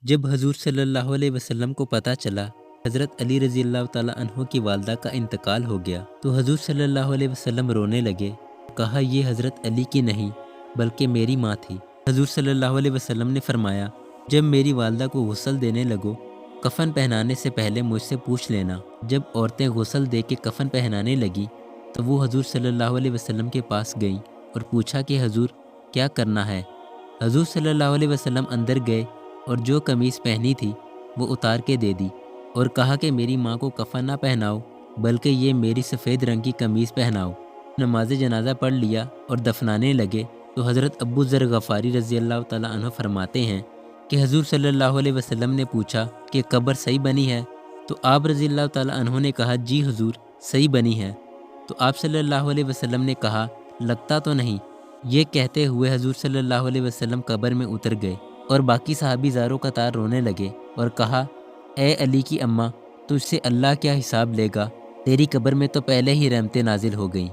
جب حضور صلی اللہ علیہ وسلم کو پتہ چلا حضرت علی رضی اللہ تعالیٰ عنہ کی والدہ کا انتقال ہو گیا تو حضور صلی اللہ علیہ وسلم رونے لگے، کہا یہ حضرت علی کی نہیں بلکہ میری ماں تھی۔ حضور صلی اللہ علیہ وسلم نے فرمایا، جب میری والدہ کو غسل دینے لگو کفن پہنانے سے پہلے مجھ سے پوچھ لینا۔ جب عورتیں غسل دے کے کفن پہنانے لگی تو وہ حضور صلی اللہ علیہ وسلم کے پاس گئیں اور پوچھا کہ حضور کیا کرنا ہے؟ حضور صلی اللہ علیہ وسلم اندر گئے اور جو قمیص پہنی تھی وہ اتار کے دے دی اور کہا کہ میری ماں کو کفن نہ پہناؤ بلکہ یہ میری سفید رنگ کی قمیص پہناؤ۔ نماز جنازہ پڑھ لیا اور دفنانے لگے تو حضرت ابو ذر غفاری رضی اللہ تعالیٰ عنہ فرماتے ہیں کہ حضور صلی اللہ علیہ وسلم نے پوچھا کہ قبر صحیح بنی ہے؟ تو آپ رضی اللہ تعالیٰ عنہ نے کہا جی حضور صحیح بنی ہے۔ تو آپ صلی اللہ علیہ وسلم نے کہا لگتا تو نہیں؟ یہ کہتے ہوئے حضور صلی اللہ علیہ وسلم قبر میں اتر گئے اور باقی صحابی زاروں قطار رونے لگے اور کہا اے علی کی اماں، تجھ سے اللہ کیا حساب لے گا؟ تیری قبر میں تو پہلے ہی رحمتیں نازل ہو گئیں۔